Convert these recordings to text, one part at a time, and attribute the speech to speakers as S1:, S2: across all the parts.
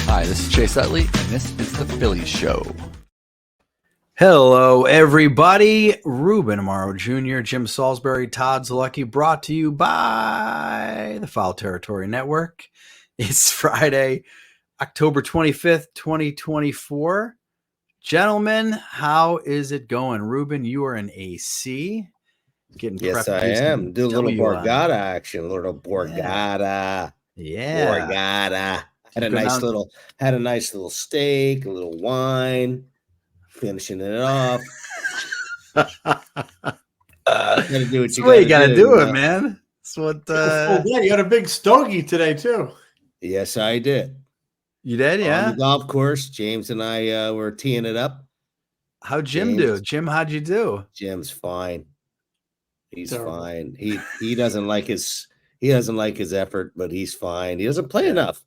S1: Hi, this is Chase Utley, and this is the Phillies Show.
S2: Hello, everybody. Ruben Amaro Jr., Jim Salisbury, Todd's Lucky, brought to you by the Foul Territory Network. It's Friday, October 25th, 2024. Gentlemen, how is it going? Ruben, you are in AC.
S3: Yes, I am. Do a little Borgata action, a little Borgata.
S2: Yeah.
S3: Borgata. Had a nice little steak, a little wine, finishing it off. Gotta do what you
S2: gotta do it, man. That's what
S4: you had a big stogie today too.
S3: Yes, I did.
S2: You did, yeah.
S3: On the golf course, James and I were teeing it up.
S2: How'd Jim do? Jim, how'd you do?
S3: Jim's fine. He's fine. He doesn't like his effort, but he's fine. He doesn't play enough.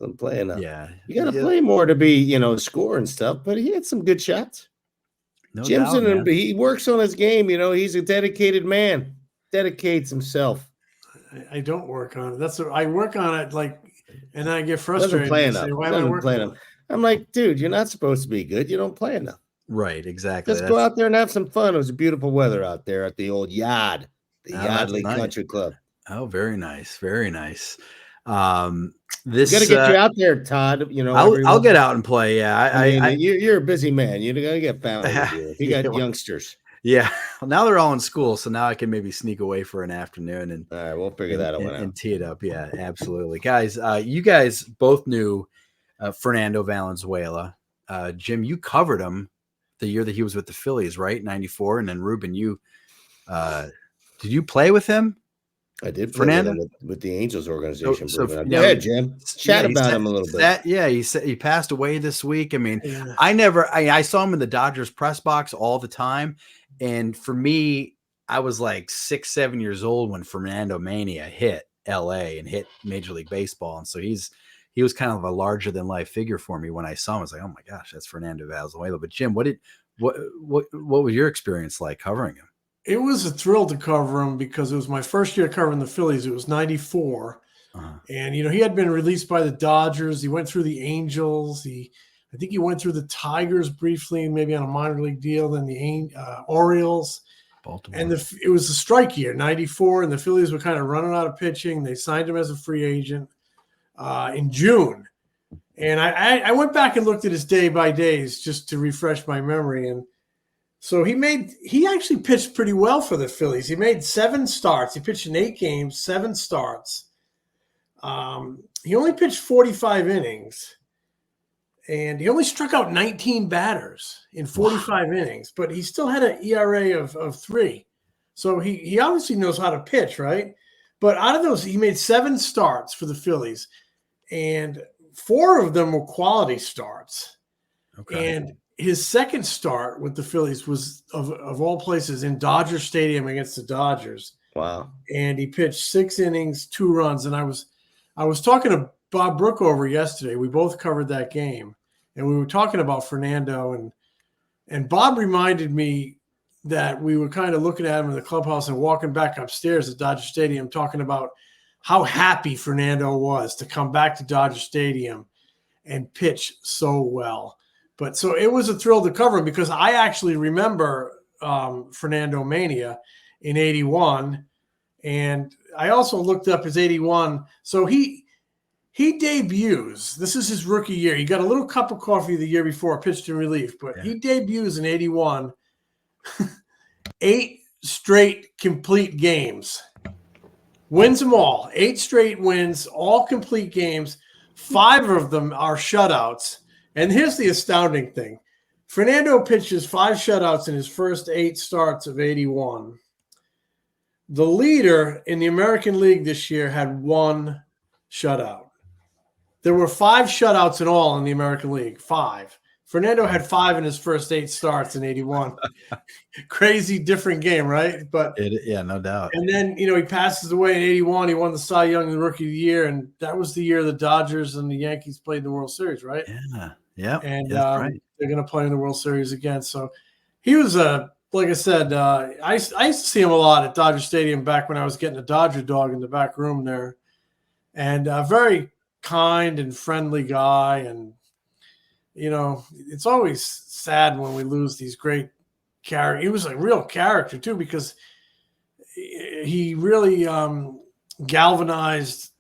S2: Yeah.
S3: You got to play more to be, score and stuff, but he had some good shots.
S2: No
S3: Jim's
S2: doubt,
S3: he works on his game, he's a dedicated man. Dedicates himself.
S4: I don't work on it. I work on it and I get frustrated.
S3: Doesn't play enough. I'm like, dude, you're not supposed to be good. You don't play enough.
S2: Right, exactly.
S3: Just go out there and have some fun. It was beautiful weather out there at the old Yard, the Yardley Country Club.
S2: Oh, very nice. Very nice.
S3: This got to get you out there, Todd.
S2: I'll get out and play. Yeah,
S3: you're a busy man. You got to get found. You got youngsters.
S2: Yeah. Well, now they're all in school, so now I can maybe sneak away for an afternoon and
S3: all right, we'll figure that out
S2: and tee it up. Yeah, absolutely, guys. You guys both knew Fernando Valenzuela. Jim, you covered him the year that he was with the Phillies, right? 94. And then Ruben, did you play with him?
S3: I did play with the Angels organization.
S2: So
S3: go ahead, Jim. Chat about him a little bit.
S2: He said he passed away this week. I mean, I saw him in the Dodgers press box all the time. And for me, I was like 6, 7 years old when Fernando Mania hit LA and hit Major League Baseball. And so he was kind of a larger than life figure for me when I saw him. I was like, oh my gosh, that's Fernando Valenzuela. But Jim, what was your experience like covering him?
S4: It was a thrill to cover him because it was my first year covering the Phillies. It was 94. And, he had been released by the Dodgers. He went through the Angels. I think he went through the Tigers briefly, maybe on a minor league deal, then the Orioles. Baltimore. And it was a strike year, 94, and the Phillies were kind of running out of pitching. They signed him as a free agent in June. And I went back and looked at his day by days just to refresh my memory. And so he actually pitched pretty well for the Phillies. He made 7 starts. He pitched in 8 games, 7 starts. He only pitched 45 innings. And he only struck out 19 batters in 45 innings, but he still had an ERA of 3. So he obviously knows how to pitch, right? But out of those, he made 7 starts for the Phillies, and 4 of them were quality starts. Okay. And his second start with the Phillies was, of all places, in Dodger Stadium against the Dodgers.
S3: Wow. And
S4: he pitched 6 innings, 2 runs. And I was talking to Bob Brookover yesterday. We both covered that game. And we were talking about Fernando. And Bob reminded me that we were kind of looking at him in the clubhouse and walking back upstairs at Dodger Stadium talking about how happy Fernando was to come back to Dodger Stadium and pitch so well. But so it was a thrill to cover him because I actually remember Fernando Mania in 81. And I also looked up his 81. So he debuts. This is his rookie year. He got a little cup of coffee the year before, pitched in relief. But he debuts in 81. 8 straight complete games. Wins them all. 8 straight wins, all complete games. 5 of them are shutouts. And here's the astounding thing. Fernando pitches 5 shutouts in his first 8 starts of 81. The leader in the American League this year had 1 shutout. There were 5 shutouts in all in the American League. 5. Fernando had 5 in his first 8 starts in 81. Crazy different game, right? But
S2: no doubt.
S4: And then, he passes away in 81. He won the Cy Young and the Rookie of the Year, and that was the year the Dodgers and the Yankees played in the World Series, right?
S2: Yeah.
S4: And
S2: right.
S4: they're going to play in the World Series again. So he was a like I said, I used to see him a lot at Dodger Stadium back when I was getting a Dodger dog in the back room there, and a very kind and friendly guy. And it's always sad when we lose these great characters. He was a real character too, because he really galvanized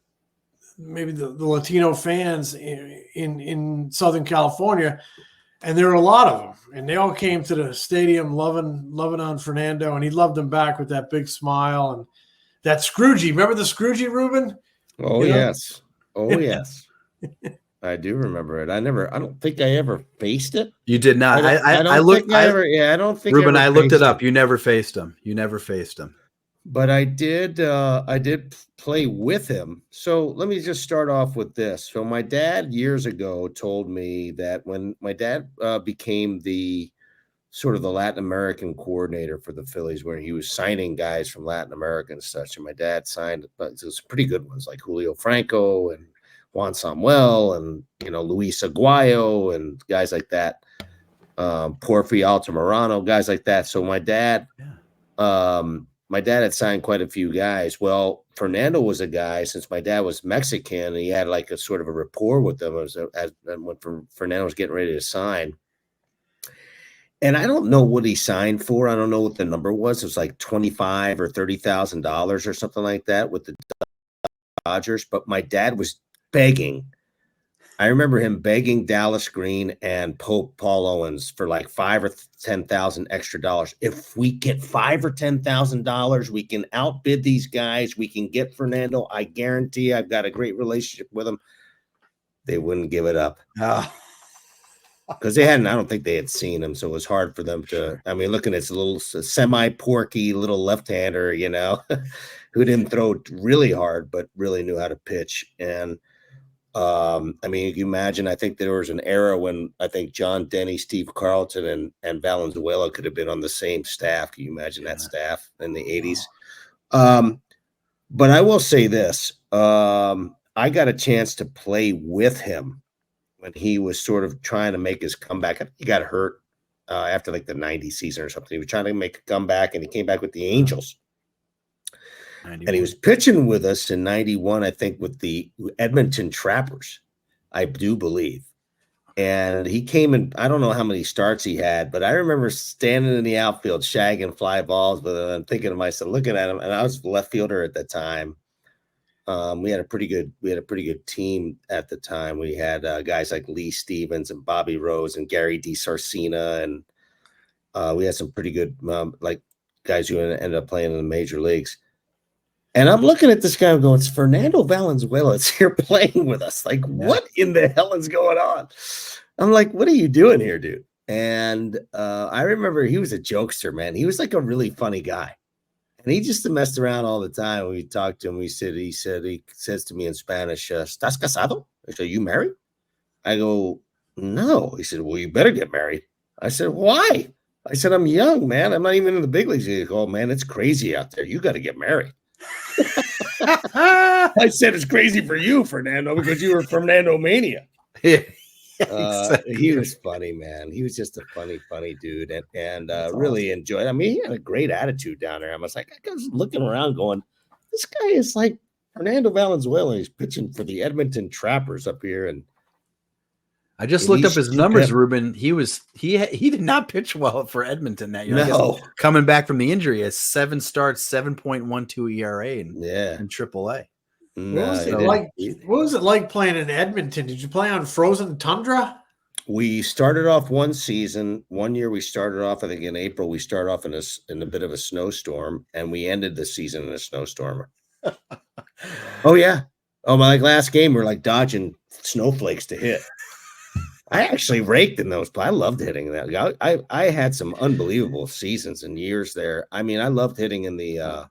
S4: maybe the Latino fans in Southern California. And there were a lot of them, and they all came to the stadium loving on Fernando, and he loved them back with that big smile and that Scroogey. Remember the Scroogey, Ruben?
S3: Oh, yes. Oh, yes. I do remember it. I don't think I ever faced it.
S2: You did not. I
S3: don't think
S2: Ruben, I looked it up.
S3: It.
S2: You never faced him.
S3: But I did play with him. So let me just start off with this. So my dad years ago told me that when my dad became the sort of the Latin American coordinator for the Phillies, where he was signing guys from Latin America and such, and my dad signed some pretty good ones like Julio Franco and Juan Samuel and Luis Aguayo and guys like that, Porfi Altamirano, guys like that. So my dad had signed quite a few guys. Well, Fernando was a guy, since my dad was Mexican, and he had like a sort of a rapport with them when Fernando was getting ready to sign. And I don't know what he signed for. I don't know what the number was. It was like $25,000 or $30,000 or something like that with the Dodgers. But my dad was begging. I remember him begging Dallas Green and Paul Owens for like $5,000 or $10,000 extra dollars. If we get $5,000 or $10,000, we can outbid these guys. We can get Fernando. I guarantee I've got a great relationship with him. They wouldn't give it up. Because I don't think they had seen him. So it was hard for them to, looking at this little semi-porky little left-hander, who didn't throw really hard, but really knew how to pitch. And you can imagine, I think there was an era when I think John Denny, Steve Carlton, and Valenzuela could have been on the same staff. Can you imagine that staff in the 80s? But I will say this. I got a chance to play with him when he was sort of trying to make his comeback. He got hurt after like the 90 season or something. He was trying to make a comeback, and he came back with the Angels. 91. And he was pitching with us in 91, I think, with the Edmonton Trappers, I do believe. And he came in, I don't know how many starts he had, but I remember standing in the outfield, shagging fly balls with him. I'm thinking to myself, looking at him, and I was left fielder at that time. We had a pretty good team at the time. We had guys like Lee Stevens and Bobby Rose and Gary DiSarcina, and we had some pretty good guys who ended up playing in the major leagues. And I'm looking at this guy and going, it's Fernando Valenzuela. It's here playing with us. Like, what in the hell is going on? I'm like, what are you doing here, dude? And I remember he was a jokester, man. He was like a really funny guy. And he just messed around all the time. When we talked to him, he says to me in Spanish, ¿Estás casado? I said, you married? I go, no. He said, well, you better get married. I said, why? I said, I'm young, man. I'm not even in the big leagues. He goes, oh, man, it's crazy out there. You got to get married. I said, it's crazy for you, Fernando, because you were Fernando Mania. Exactly. He was funny, man. He was just a funny dude, and really awesome. Enjoyed. He had a great attitude down there. I was looking around, going, "This guy is like Fernando Valenzuela. He's pitching for the Edmonton Trappers up here." And
S2: I just looked up his numbers, Ruben. He did not pitch well for Edmonton that year.
S3: No,
S2: coming back from the injury, has 7 starts, 7.12 ERA, in AAA.
S4: What was it like playing in Edmonton? Did you play on frozen tundra?
S3: We started off one season. One year we started off, I think in April, we started off in a bit of a snowstorm, and we ended the season in a snowstorm. Oh, yeah. Oh, my last game, we're like dodging snowflakes to hit. I actually raked in those. I loved hitting that. I had some unbelievable seasons and years there. I loved hitting in the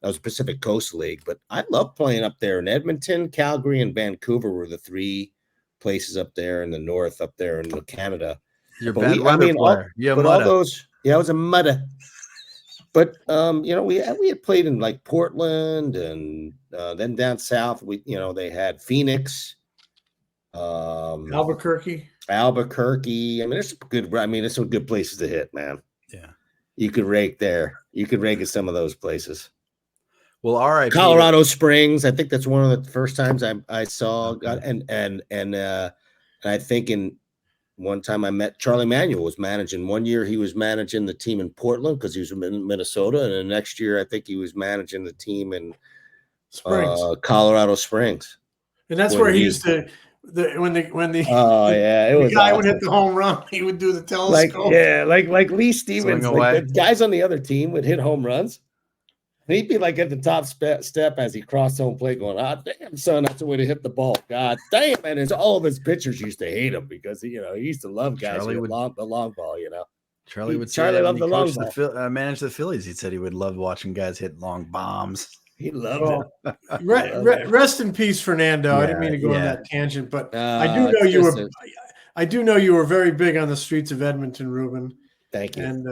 S3: that was Pacific Coast League, but I love playing up there in Edmonton, Calgary, and Vancouver were the 3 places up there in the north, up there in Canada.
S2: You're bad weather player.
S3: All those, I was a mudda. But we had played in like Portland, and then down south, they had Phoenix,
S4: Albuquerque.
S3: There's some good places to hit, man.
S2: Yeah.
S3: You could rake there. You could rake at some of those places.
S2: Well, R.I.P.
S3: Colorado Springs. I think that's one of the first times I saw.
S2: Okay.
S3: And I think in one time I met Charlie Manuel was managing. One year he was managing the team in Portland because he was in Minnesota, and the next year I think he was managing the team in Colorado Springs.
S4: And that's where he used to. When the
S3: oh yeah, it
S4: the
S3: was
S4: guy
S3: awesome.
S4: would hit the home run, he would do the telescope.
S3: Like Lee Stevens, like the guys on the other team would hit home runs. And he'd be like at the top step as he crossed home plate, going, "Ah, damn, son, that's the way to hit the ball." God damn, and it's all of his pitchers used to hate him because he used to love guys who hit the long ball.
S2: Charlie loved the long ball. Managed the Phillies. He said he would love watching guys hit long bombs.
S3: He loved it.
S4: Rest in peace, Fernando. I didn't mean to go on that tangent, but I do know you were. I do know you were very big on the streets of Edmonton, Ruben.
S3: Thank you.
S4: And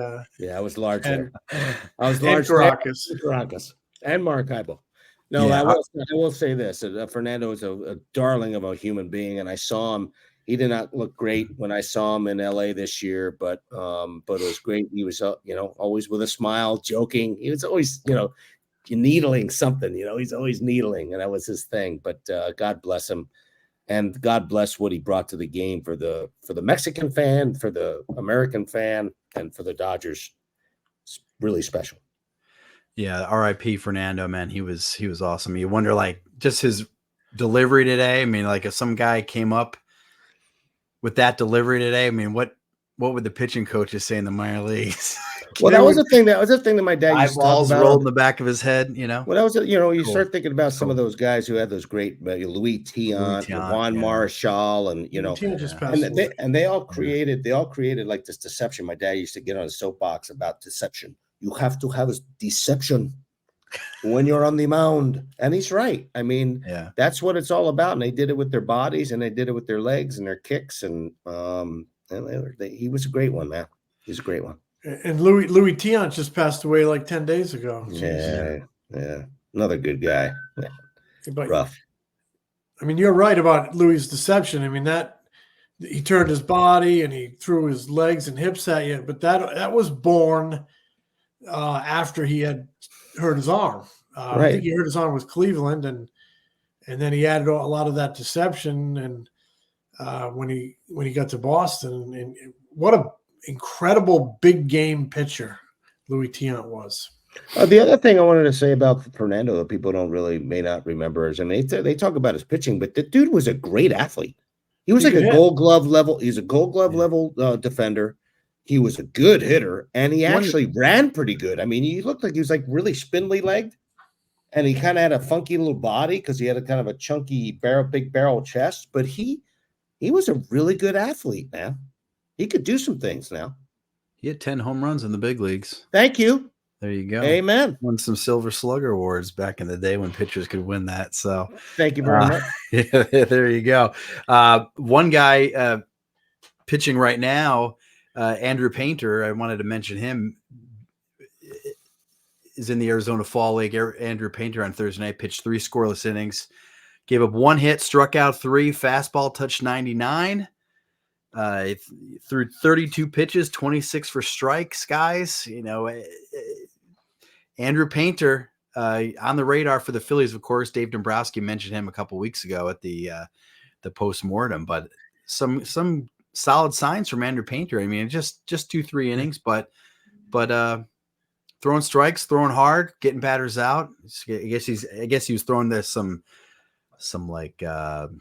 S3: I was large there.
S4: I was large.
S3: Caracas and Maracaibo. No, yeah. I will say this: Fernando is a darling of a human being, and I saw him. He did not look great when I saw him in LA this year, but it was great. He was always with a smile, joking. He was always needling something. He's always needling, and that was his thing. But God bless him, and God bless what he brought to the game for the Mexican fan, for the American fan, and for the Dodgers. It's really special.
S2: Yeah, R.I.P. Fernando, man. He was awesome. You wonder, like, just his delivery today. I mean, like, if some guy came up with that delivery today, I mean, what would the pitching coaches say in the minor leagues?
S3: Well, that was the thing. That was the thing that my dad used to talk about.
S2: Rolled in the back of his head, Well,
S3: that was you start thinking about some of those guys who had those great Louis Tiant, Juan Marichal, and they all created like this deception. My dad used to get on a soapbox about deception. You have to have a deception when you're on the mound, and he's right. I mean, that's what it's all about. And they did it with their bodies, and they did it with their legs and their kicks, and he was a great one, man. He's a great one.
S4: And Louis Tiant just passed away like 10 days ago.
S3: Yeah. Another good guy. Yeah.
S4: But,
S3: rough.
S4: I mean, you're right about Louis' deception. I mean, that he turned his body and he threw his legs and hips at you, but that was born after he had hurt his arm.
S3: Right.
S4: I think he hurt his arm with Cleveland, and then he added a lot of that deception. And when he got to Boston, and what a incredible big game pitcher Louis Tiant was.
S3: The other thing I wanted to say about Fernando that people may not remember is, and they talk about his pitching, but the dude was a great athlete. He was a Gold Glove level. He's a Gold Glove level defender. He was a good hitter, and he actually ran pretty good. I mean, he looked like he was like really spindly legged, and he kind of had a funky little body because he had a kind of a chunky big barrel chest. But he was a really good athlete, man. He could do some things now.
S2: He had 10 home runs in the big leagues.
S3: Thank you.
S2: There you go.
S3: Amen.
S2: Won some Silver Slugger awards back in the day when pitchers could win that. So
S3: thank you very much.
S2: Yeah, there you go. One guy pitching right now, Andrew Painter, I wanted to mention him, is in the Arizona Fall League. Andrew Painter on Thursday night pitched 3 scoreless innings, gave up 1 hit, struck out 3, fastball touched 99. Threw 32 pitches, 26 for strikes, guys. Andrew Painter on the radar for the Phillies, of course. Dave Dombrowski mentioned him a couple weeks ago at the post-mortem, but some solid signs from Andrew Painter. I mean, just 2-3 innings, but throwing strikes, throwing hard, getting batters out. I guess he was throwing this some like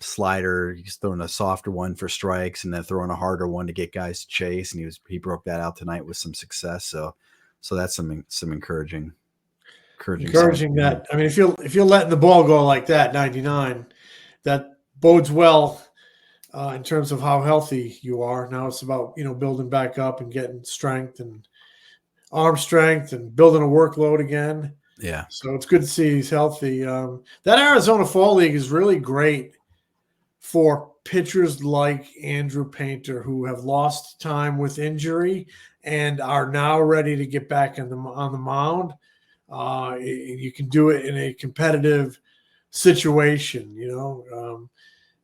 S2: slider. He's throwing a softer one for strikes and then throwing a harder one to get guys to chase. And he broke that out tonight with some success. So that's some encouraging
S4: that. I mean, if you're letting the ball go like that, 99, that bodes well in terms of how healthy you are. Now it's about, building back up and getting strength and arm strength and building a workload again.
S2: Yeah.
S4: So it's good to see he's healthy. That Arizona Fall League is really great for pitchers like Andrew Painter who have lost time with injury and are now ready to get back on the mound. You can do it in a competitive situation.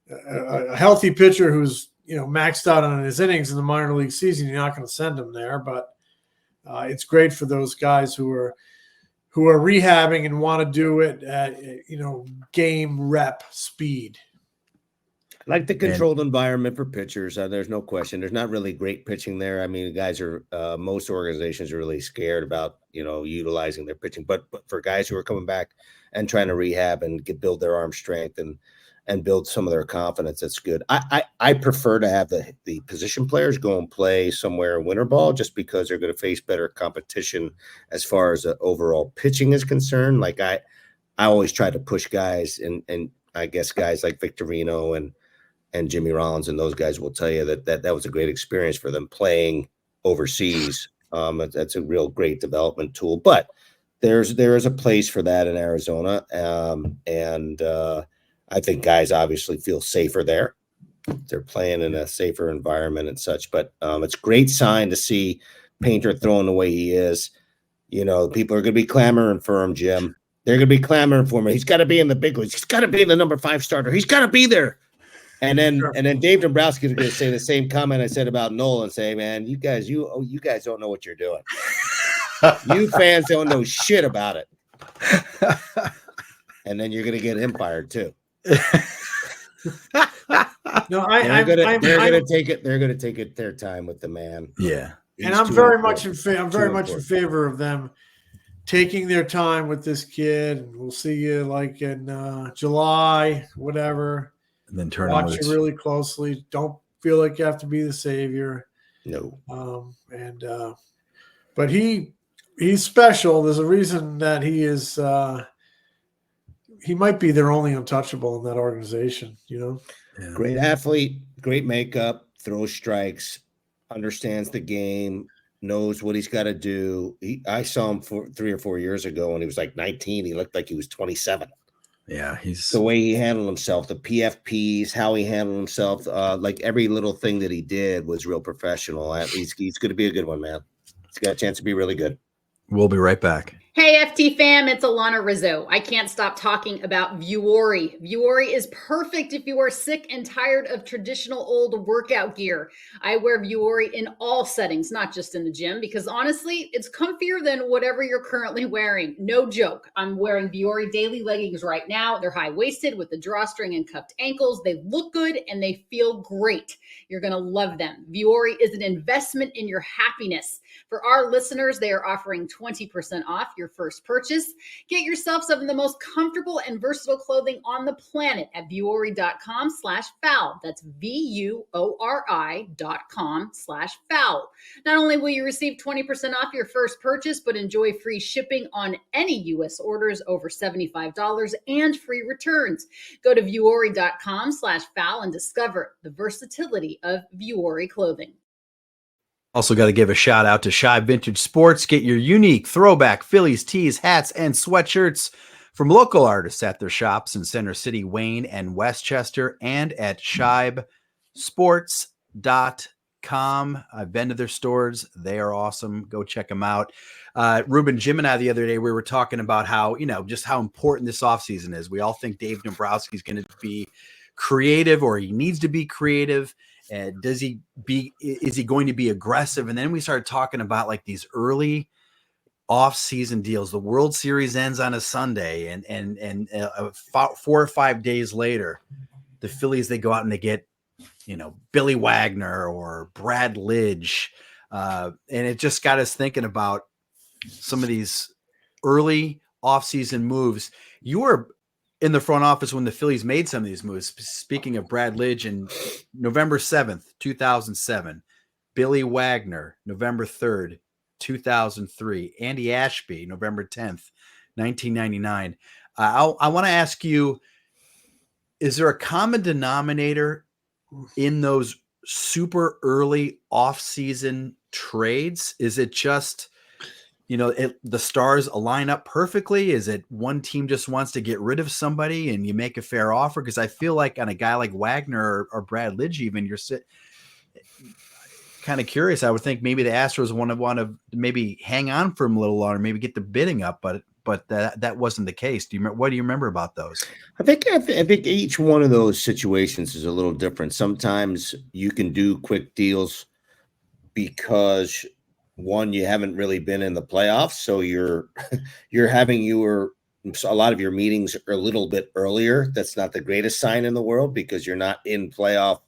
S4: A healthy pitcher who's maxed out on his innings in the minor league season, you're not going to send him there. But it's great for those guys who are rehabbing and want to do it at, game rep speed.
S3: I like the controlled environment for pitchers. There's no question. There's not really great pitching there. I mean, guys are most organizations are really scared about utilizing their pitching. But for guys who are coming back and trying to rehab and build their arm strength and build some of their confidence, that's good. I prefer to have the position players go and play somewhere in winter ball just because they're going to face better competition as far as the overall pitching is concerned. Like I always try to push guys, and I guess guys like Victorino and Jimmy Rollins and those guys will tell you that was a great experience for them playing overseas. That's a real great development tool. But there is a place for that in Arizona, and I think guys obviously feel safer there. They're playing in a safer environment and such. But it's a great sign to see Painter throwing the way he is. People are going to be clamoring for him, Jim. They're going to be clamoring for him. He's got to be in the big leagues. He's got to be the number 5 starter. He's got to be there. And then Dave Dombrowski is going to say the same comment I said about Nolan, say, man, you guys don't know what you're doing. You fans don't know shit about it. And then you're going to get him fired too.
S4: No,
S3: they're going to take it their time with the man.
S2: Yeah.
S4: And I'm very much in favor of them taking their time with this kid. And we'll see you like in July, whatever.
S2: And then
S4: watch it really closely. Don't feel like you have to be the savior.
S3: No.
S4: But he's special. There's a reason that he is. He might be their only untouchable in that organization. Yeah.
S3: Great athlete, great makeup, throws strikes, understands the game, knows what he's got to do. I saw him 3 or 4 years ago when he was like 19. He looked like he was 27.
S2: Yeah, he's
S3: the way he handled himself, the PFPs, how he handled himself, like every little thing that he did was real professional. He's going to be a good one, man. He's got a chance to be really good.
S2: We'll be right back.
S5: Hey, FT fam, it's Alana Rizzo. I can't stop talking about Vuori. Vuori is perfect if you are sick and tired of traditional old workout gear. I wear Vuori in all settings, not just in the gym, because honestly, it's comfier than whatever you're currently wearing. No joke. I'm wearing Vuori daily leggings right now. They're high-waisted with the drawstring and cupped ankles. They look good and they feel great. You're going to love them. Vuori is an investment in your happiness. For our listeners, they are offering 20% off your first purchase. Get yourself some of the most comfortable and versatile clothing on the planet at vuori.com/foul. That's VUORI.com/foul. Not only will you receive 20% off your first purchase, but enjoy free shipping on any U.S. orders over $75 and free returns. Go to vuori.com/foul and discover the versatility of Vuori clothing.
S2: Also got to give a shout out to Shy Vintage Sports. Get your unique throwback Phillies tees, hats, and sweatshirts from local artists at their shops in Center City, Wayne, and Westchester, and at shibesports.com. I've been to their stores. They are awesome. Go check them out. Ruben, Jim, and I the other day, we were talking about how, just how important this offseason is. We all think Dave Dombrowski is going to be creative, or he needs to be creative. Is he going to be aggressive? And then we started talking about like these early off-season deals. The World Series ends on a Sunday, and 4 or 5 days later, the Phillies, they go out and they get, Billy Wagner or Brad Lidge. And it just got us thinking about some of these early off-season moves. You were in the front office when the Phillies made some of these moves. Speaking of Brad Lidge, in November 7th, 2007, Billy Wagner, November 3rd, 2003, Andy Ashby, November 10th, 1999. I want to ask you, is there a common denominator in those super early off-season trades? Is it just, the stars align up perfectly? Is it one team just wants to get rid of somebody and you make a fair offer? Because I feel like on a guy like Wagner or Brad Lidge, even, you're kind of curious. I would think maybe the Astros want to maybe hang on for him a little longer, maybe get the bidding up, but that wasn't the case. What do you remember about those?
S3: I think each one of those situations is a little different. Sometimes you can do quick deals because one, you haven't really been in the playoffs, so you're having a lot of your meetings are a little bit earlier. That's not the greatest sign in the world because you're not in playoff.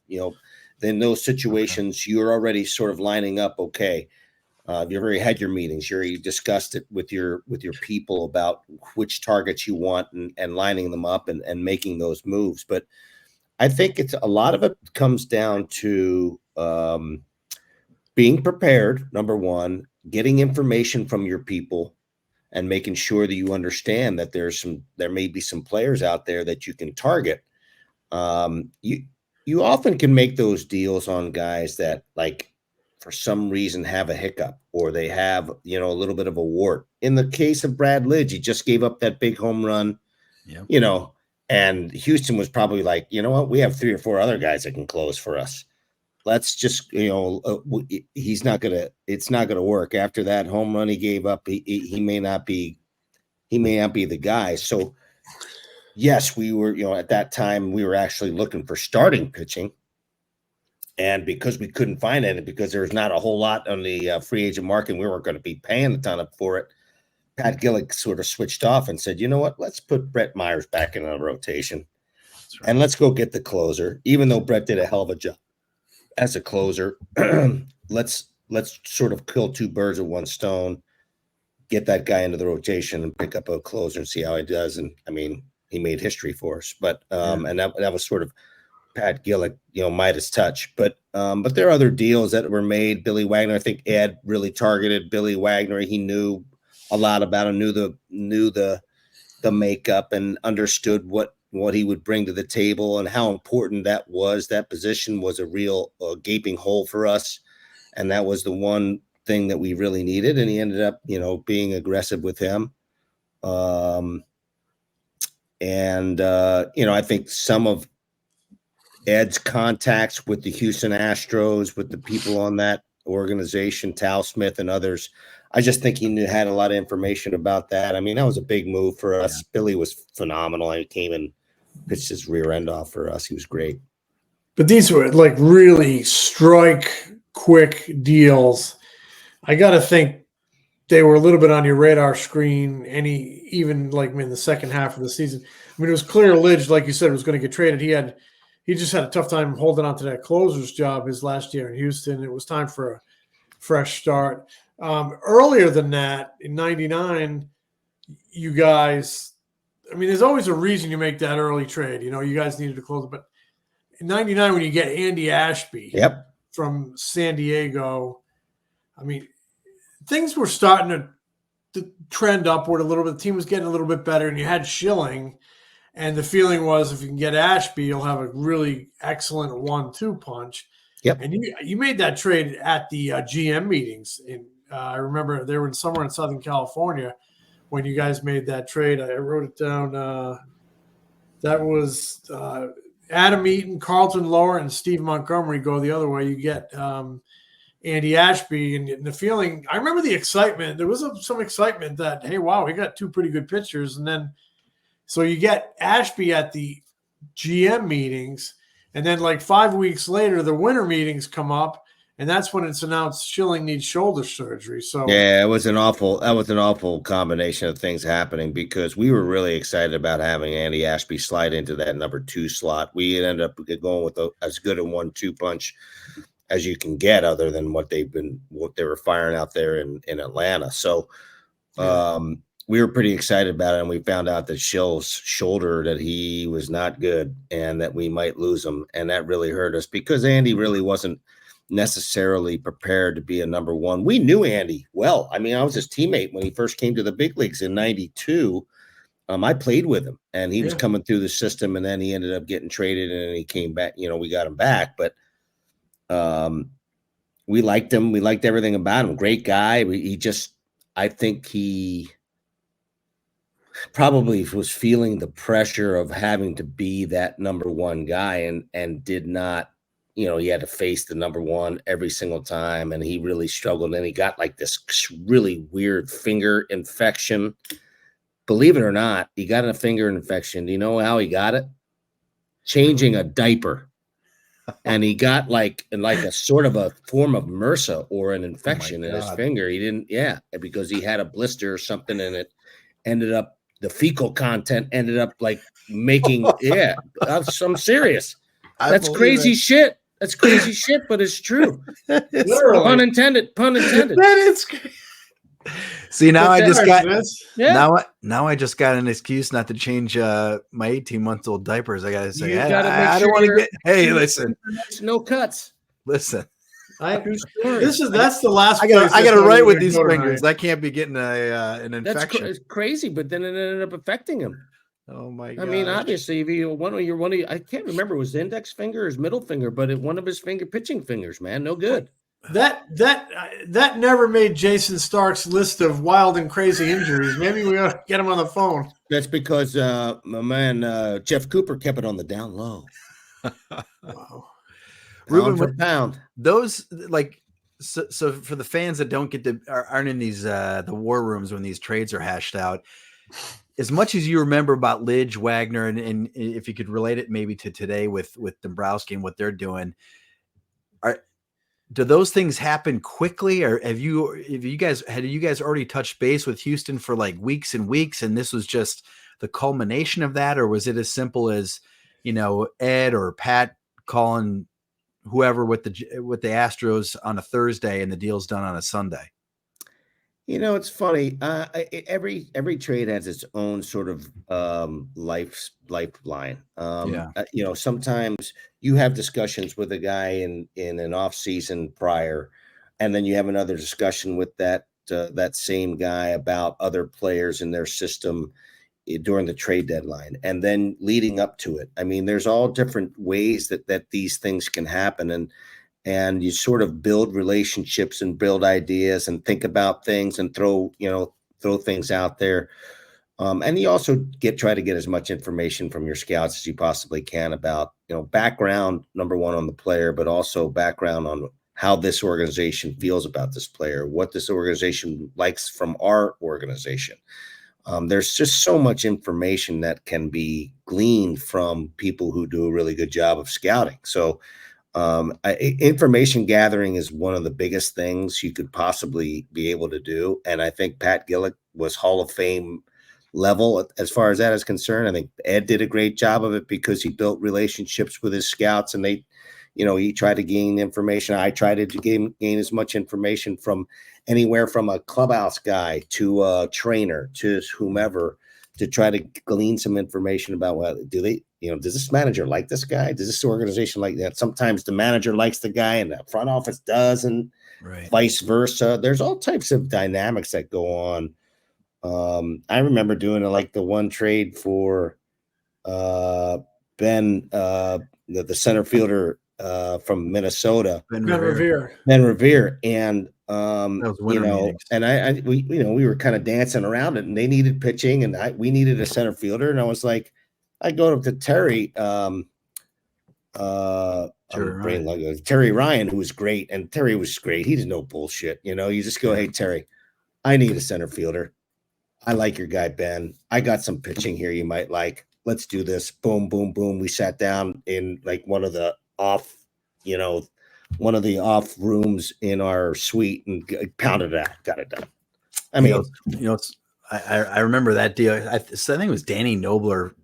S3: In those situations, you're already sort of lining up. Okay, you've already had your meetings. You already discussed it with your people about which targets you want and lining them up and making those moves. But I think it's a lot of it comes down to being prepared, number one, getting information from your people and making sure that you understand that there may be some players out there that you can target. You often can make those deals on guys that, like, for some reason have a hiccup or they have, a little bit of a wart. In the case of Brad Lidge, he just gave up that big home run, and Houston was probably like, you know what, we have 3 or 4 other guys that can close for us. Let's just, it's not gonna work. After that home run he gave up, he may not be the guy. So yes, we were, at that time we were actually looking for starting pitching, and because we couldn't find any, because there was not a whole lot on the free agent market, we weren't going to be paying a ton for it. Pat Gillick sort of switched off and said, you know what, let's put Brett Myers back in the rotation, and let's go get the closer. Even though Brett did a hell of a job as a closer, let's sort of kill 2 birds with one stone, get that guy into the rotation and pick up a closer and see how he does. And I mean, he made history for us, but and that was sort of Pat Gillick, Midas touch. But there are other deals that were made. Billy Wagner, I think Ed really targeted Billy Wagner. He knew a lot about him, knew the makeup, and understood what he would bring to the table and how important that was. That position was a real gaping hole for us, and that was the one thing that we really needed. And he ended up, being aggressive with him. I think some of Ed's contacts with the Houston Astros, with the people on that organization, Tal Smith and others, I just think he had a lot of information about that. I mean, that was a big move for us. Yeah. Billy was phenomenal. He came and pitched his rear end off for us. He was great.
S4: But these were like really strike quick deals. I got to think they were a little bit on your radar screen, even like in the second half of the season. I mean, it was clear Lidge, like you said, was going to get traded. He just had a tough time holding on to that closer's job his last year in Houston. It was time for a fresh start. Earlier than that, in '99, you guys, I mean, there's always a reason you make that early trade. You guys needed to close it. But in '99, when you get Andy Ashby from San Diego, I mean, things were starting to trend upward a little bit. The team was getting a little bit better, and you had Schilling. And the feeling was, if you can get Ashby, you'll have a really excellent 1-2 punch.
S3: Yep.
S4: And you made that trade at the GM meetings. I remember they were somewhere in Southern California when you guys made that trade. I wrote it down. That was Adam Eaton, Carlton Lower, and Steve Montgomery go the other way. You get Andy Ashby, and the feeling. I remember the excitement. There was some excitement that, hey, wow, we got 2 pretty good pitchers, and then. So you get Ashby at the GM meetings, and then like 5 weeks later, the winter meetings come up, and that's when it's announced Schilling needs shoulder surgery. So
S3: yeah, that was an awful combination of things happening, because we were really excited about having Andy Ashby slide into that number 2 slot. We ended up going with as good a 1-2 punch as you can get, other than what they were firing out there in Atlanta. So, we were pretty excited about it, and we found out that Schill's shoulder, that he was not good and that we might lose him. And that really hurt us, because Andy really wasn't necessarily prepared to be a number 1. We knew Andy well. I mean, I was his teammate when he first came to the big leagues in '92. I played with him, and he was coming through the system, and then he ended up getting traded, and then he came back. We got him back, but we liked him. We liked everything about him. Great guy. I think he probably was feeling the pressure of having to be that number 1 guy, and did not, he had to face the number 1 every single time, and he really struggled. And he got like this really weird finger infection. Believe it or not, he got a finger infection. Do you know how he got it? Changing a diaper. and he got like a sort of a form of MRSA or an infection in his finger. He didn't, because he had a blister or something, and it ended up, the fecal content ended up like making, I'm serious. That's crazy shit. That's crazy shit, but it's true.
S4: Literally.
S3: Pun intended.
S4: That is crazy.
S2: See, now I just got
S3: now
S2: I just got an excuse not to change my 18-month-old diapers. I gotta say,
S3: I
S2: don't want to get. Hey, listen,
S3: no cuts.
S2: That's
S4: the last.
S2: I got to write with these fingers. I can't be getting an infection.
S3: That's crazy, but then it ended up affecting him.
S2: Oh my god!
S3: I mean, obviously, if you one of your I can't remember, it was the index finger or his middle finger, but one of his pitching fingers, man, no good.
S4: That never made Jason Stark's list of wild and crazy injuries. Maybe we ought to get him on the phone.
S3: That's because my man Jeff Cooper kept it on the down low.
S4: Wow.
S2: Ruben,
S3: for pound.
S2: Those so for the fans that don't aren't in these the war rooms when these trades are hashed out, as much as you remember about Lidge, Wagner, and if you could relate it maybe to today with Dombrowski and what they're doing, do those things happen quickly, or had you guys already touched base with Houston for like weeks and weeks, and this was just the culmination of that, or was it as simple as, Ed or Pat calling whoever with the Astros on a Thursday and the deal's done on a Sunday?
S3: It's funny. Every trade has its own sort of lifeline. Sometimes you have discussions with a guy in an off season prior, and then you have another discussion with that same guy about other players in their system during the trade deadline, and then leading up to it. I mean, there's all different ways that these things can happen, and you sort of build relationships and build ideas and think about things and throw things out there. And you also try to get as much information from your scouts as you possibly can about, background, number one, on the player, but also background on how this organization feels about this player, what this organization likes from our organization. There's just so much information that can be gleaned from people who do a really good job of scouting. So information gathering is one of the biggest things you could possibly be able to do. And I think Pat Gillick was Hall of Fame level as far as that is concerned. I think Ed did a great job of it because he built relationships with his scouts, and he tried to gain information. I tried to gain as much information from anywhere from a clubhouse guy to a trainer to whomever, to try to glean some information about does this manager like this guy? Does this organization like that? Sometimes the manager likes the guy and the front office doesn't, right. Vice versa. There's all types of dynamics that go on. I remember doing the one trade for Ben, the center fielder from Minnesota, Ben Revere, and and we were kind of dancing around it, and they needed pitching, and we needed a center fielder, and I was like, I go up to Terry, Terry Ryan, who was great, and Terry was great. He didn't know bullshit, You just go, hey Terry, I need a center fielder. I like your guy Ben. I got some pitching here you might like. Let's do this. Boom, boom, boom. We sat down in one of the off rooms in our suite and pounded it out. Got it done. I mean,
S2: I remember that deal. I think it was Danny Nobler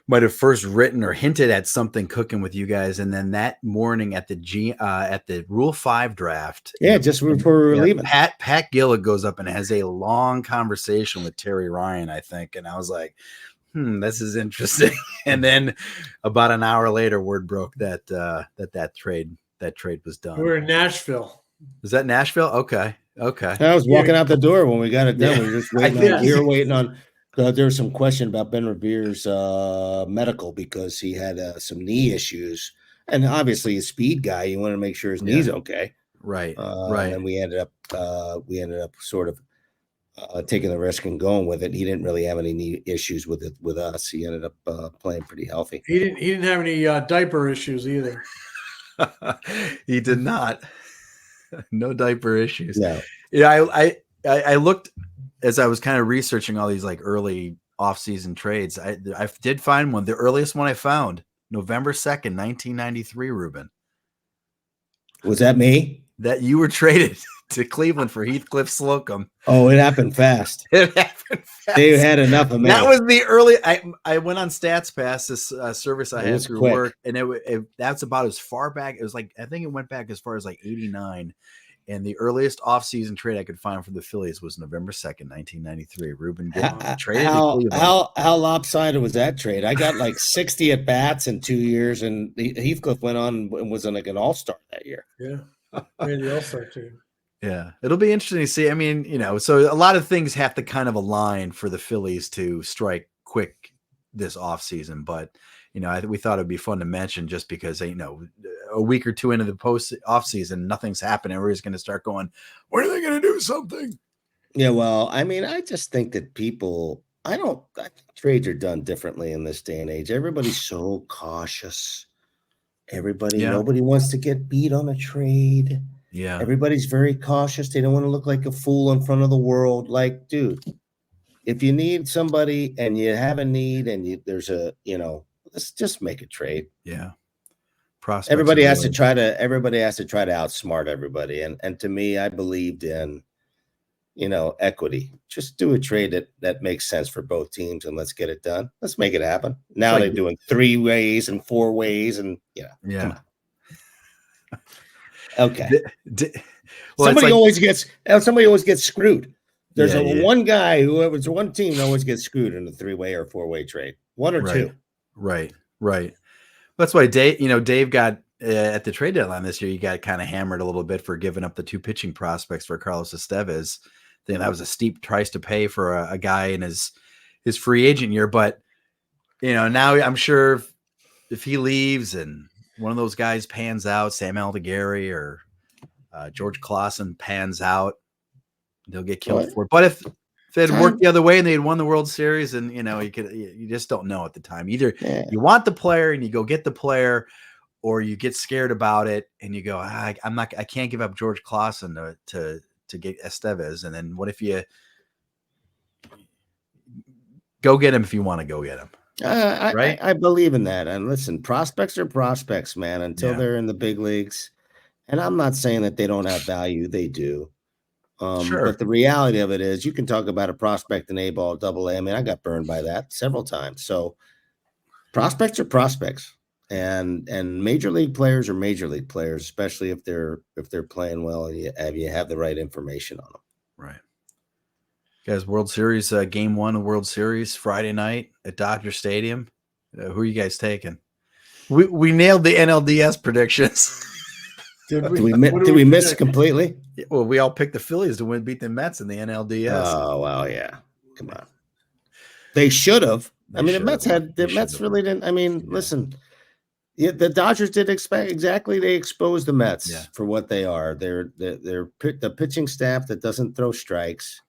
S2: might have first written or hinted at something cooking with you guys, and then that morning at the Rule 5 draft,
S3: just before we were leaving,
S2: Pat Gillick goes up and has a long conversation with Terry Ryan, I think, and I was like, this is interesting. And then about an hour later, word broke that that trade was done.
S4: We're in Nashville.
S2: Was that Nashville? Okay.
S3: I was walking out the door when we got it done. Yeah. We were just waiting. We were waiting on. There was some question about Ben Revere's medical because he had some knee issues, and obviously a speed guy. You want to make sure his knee's okay,
S2: right?
S3: And we ended up sort of taking the risk and going with it. He didn't really have any knee issues with us. He ended up playing pretty healthy.
S4: He didn't have any diaper issues either.
S2: He did not. No diaper issues.
S3: No.
S2: Yeah, I looked as I was kind of researching all these early off-season trades. I did find one. The earliest one I found November 2nd, 1993, Ruben.
S3: Was that me?
S2: That you were traded to Cleveland for Heathcliff Slocum.
S3: Oh, it happened fast.
S2: It happened fast.
S3: They had enough of me.
S2: That was the early. I went on StatsPass, this service I had through
S3: quick.
S2: work, and that's about as far back. It was like, I think it went back as far as like 89. And the earliest offseason trade I could find for the Phillies was November 2nd, 1993. Ruben traded to Cleveland.
S3: How lopsided was that trade? I got like 60 at bats in 2 years, and Heathcliff went on and was like an all-star that year.
S4: Yeah, made the all-star team.
S2: Yeah, it'll be interesting to see. I mean, so a lot of things have to kind of align for the Phillies to strike quick this offseason. But, we thought it'd be fun to mention just because, a week or two into the offseason, nothing's happening. Everybody's going to start going, when are they going to do something?
S3: Yeah, well, I mean, I just think that I think trades are done differently in this day and age. Everybody's so cautious. Nobody wants to get beat on a trade.
S2: Yeah.
S3: Everybody's very cautious. They don't want to look like a fool in front of the world. Like, dude, if you need somebody and you have a need and there's let's just make a trade.
S2: Yeah. Prospects
S3: everybody has to try to outsmart everybody. And to me, I believed in, equity. Just do a trade that makes sense for both teams and let's get it done. Let's make it happen. Now they're doing 3 ways and 4 ways and come on. Okay. Somebody always gets screwed. There's one guy whoever's one team that always gets screwed in a 3-way or 4-way trade. 1 or 2.
S2: Right. That's why Dave got at the trade deadline this year. You got kind of hammered a little bit for giving up the 2 pitching prospects for Carlos Estevez. Then that was a steep price to pay for a guy in his free agent year. But now I'm sure if he leaves and one of those guys pans out, Sam Aldegheri or George Clausen pans out, they'll get killed for it. But if it had worked the other way and they had won the World Series, and you just don't know at the time. Either you want the player and you go get the player, or you get scared about it and you go, I can't give up George Clausen to get Estevez. And then what if you go get him if you want to go get him?
S3: Right. I believe in that. And listen, prospects are prospects, man, until they're in the big leagues. And I'm not saying that they don't have value. They do. Sure. But the reality of it is you can talk about a prospect in A-ball, AA. I mean, I got burned by that several times. So prospects are prospects, and major league players are major league players, especially if they're playing well and you have the right information on them.
S2: Right. Guys, World Series, game 1 of World Series Friday night at Dodger Stadium. Who are you guys taking? We nailed the NLDS predictions.
S3: Did we miss it completely?
S2: Well, we all picked the Phillies to beat the Mets in the NLDS.
S3: Oh well, yeah. Come on, they should have. I mean, the Mets really didn't. I mean, listen, the Dodgers did exactly. They exposed the Mets for what they are. They're the pitching staff that doesn't throw strikes,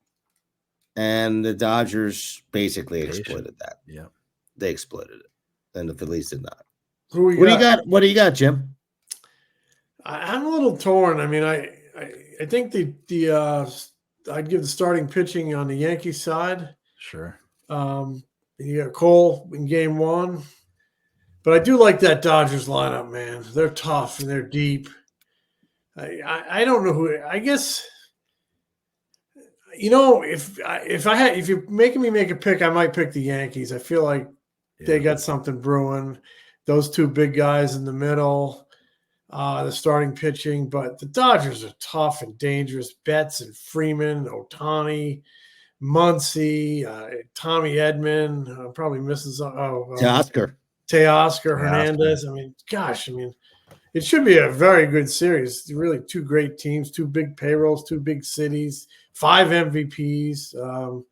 S3: and the Dodgers basically exploited that. Yeah, they exploited it, and the Phillies did not. What do you got, Jim?
S4: I'm a little torn. I mean, I think I'd give the starting pitching on the Yankees side.
S2: Sure.
S4: You got Cole in game 1, but I do like that Dodgers lineup, man. They're tough and they're deep. I don't know who. I guess if you're making me make a pick, I might pick the Yankees. I feel like they got something brewing. Those 2 big guys in the middle. The starting pitching, but the Dodgers are tough and dangerous. Betts and Freeman, Ohtani, Muncy, Tommy Edman, probably misses.
S3: Teoscar
S4: Hernandez. I mean, gosh, it should be a very good series. Really, 2 great teams, 2 big payrolls, 2 big cities, 5 MVPs. You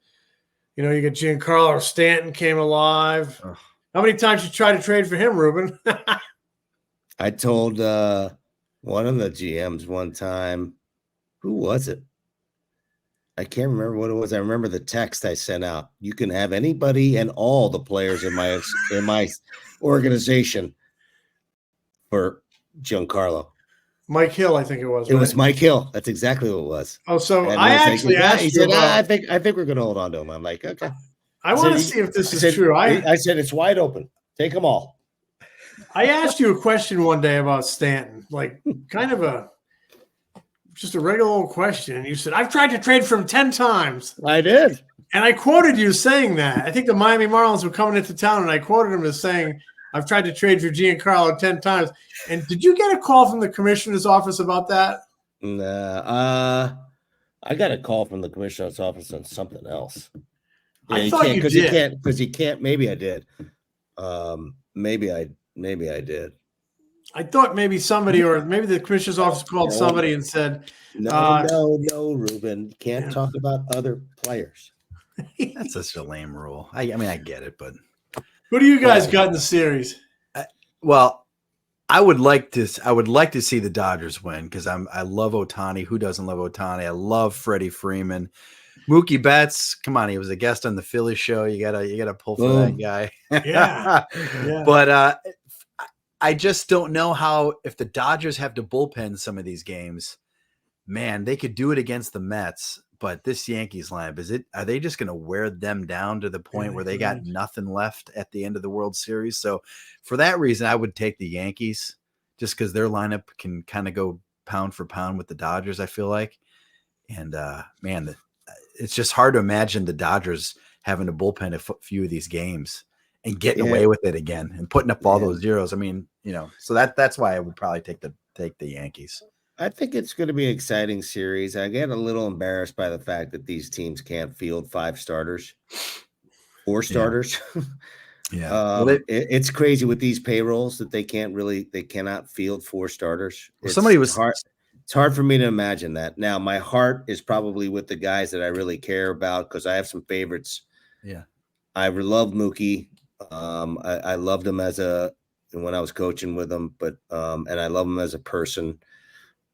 S4: got Giancarlo Stanton came alive. Ugh. How many times you try to trade for him, Ruben?
S3: I told one of the GMs one time, who was it? I can't remember what it was. I remember the text I sent out. You can have anybody and all the players in my organization for Giancarlo.
S4: Mike Hill, I think it was.
S3: It was Mike Hill. That's exactly what it was.
S4: Oh, so and I actually asked
S3: he said, I think we're going to hold on to him. I'm like, okay.
S4: I want to see if this is true.
S3: I said, it's wide open. Take them all.
S4: I asked you a question one day about Stanton, like kind of just a regular old question. And you said, I've tried to trade for him 10 times.
S3: I did.
S4: And I quoted you saying that. I think the Miami Marlins were coming into town, and I quoted him as saying, I've tried to trade for Giancarlo 10 times. And did you get a call from the commissioner's office about that?
S3: Nah, I got a call from the commissioner's office on something else. Yeah,
S4: I thought you did.
S3: Because you can't. Maybe I did. Maybe I did.
S4: I thought maybe somebody, or maybe the commissioner's office called somebody and said,
S3: No, Ruben. You can't talk about other players.
S2: That's such a lame rule. I mean, I get it, but
S4: who do you guys got in the series?
S2: Well, I would like to see the Dodgers win because I love Ohtani. Who doesn't love Ohtani? I love Freddie Freeman. Mookie Betts, come on, he was a guest on the Phillies show. You gotta pull for that guy.
S4: Yeah.
S2: But I just don't know how, if the Dodgers have to bullpen some of these games, man, they could do it against the Mets. But this Yankees lineup, are they just going to wear them down to the point where they got nothing left at the end of the World Series? So for that reason, I would take the Yankees just because their lineup can kind of go pound for pound with the Dodgers, I feel like. And man, it's just hard to imagine the Dodgers having to bullpen a few of these games and getting away with it again and putting up all those zeros. I mean, so that's why I would probably take the Yankees.
S3: I think it's going to be an exciting series. I get a little embarrassed by the fact that these teams can't field 5 starters, 4 starters.
S2: Yeah.
S3: It's crazy with these payrolls that they cannot field 4 starters. It's hard for me to imagine that. Now, my heart is probably with the guys that I really care about because I have some favorites.
S2: Yeah.
S3: I love Mookie. I loved him when I was coaching with him, but and I love him as a person.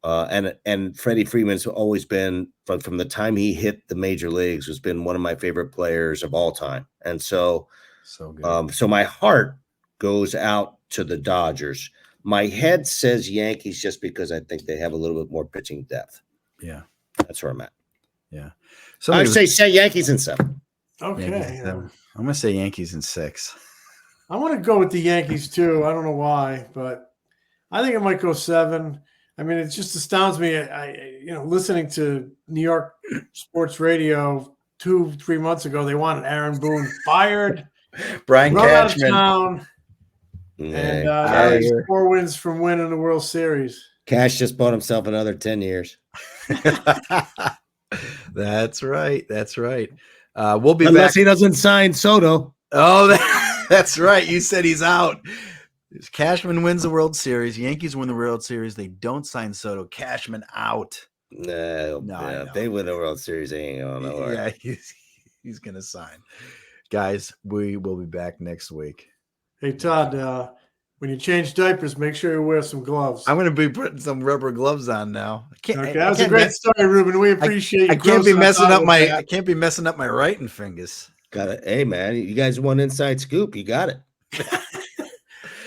S3: And Freddie Freeman's always been, from the time he hit the major leagues, has been one of my favorite players of all time. And so good. So my heart goes out to the Dodgers. My head says Yankees just because I think they have a little bit more pitching depth.
S2: Yeah.
S3: That's where I'm at.
S2: Yeah.
S3: So I say Yankees in 7.
S4: Okay.
S2: I'm going to say Yankees in 6.
S4: I want to go with the Yankees too. I don't know why, but I think it might go 7. I mean, it just astounds me. Listening to New York sports radio 2-3 months ago, they wanted Aaron Boone fired,
S2: Brian Cashman,
S4: town, and 4 wins from winning the World Series.
S3: Cash just bought himself another 10 years.
S2: That's right. We'll be
S3: unless
S2: back.
S3: He doesn't sign Soto.
S2: Oh, that's right. You said he's out. Cashman wins the World Series. Yankees win the World Series. They don't sign Soto. Cashman out.
S3: No. If they win the World Series, they ain't going nowhere.
S2: Yeah, he's going to sign. Guys, we will be back next week.
S4: Hey, Todd, when you change diapers, make sure you wear some gloves.
S2: I'm going to be putting some rubber gloves on now.
S4: That was a great story, Ruben. We appreciate you.
S2: I can't be messing up my writing fingers.
S3: Got it. Hey, man, you guys want inside scoop? You got it.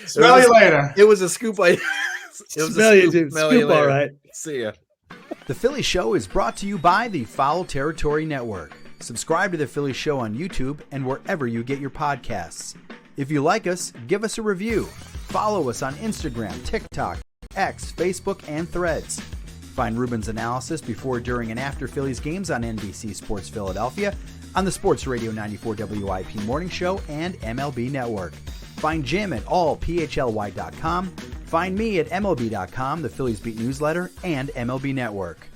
S4: Smell you later.
S2: It was a scoop.
S3: Smell you, dude. Scoop, all right.
S2: See ya. The Philly Show is brought to you by the Foul Territory Network. Subscribe to The Philly Show on YouTube and wherever you get your podcasts. If you like us, give us a review. Follow us on Instagram, TikTok, X, Facebook, and Threads. Find Ruben's analysis before, during, and after Phillies games on NBC Sports Philadelphia, on the Sports Radio 94 WIP Morning Show, and MLB Network. Find Jim at allphly.com. Find me at MLB.com, the Phillies Beat newsletter, and MLB Network.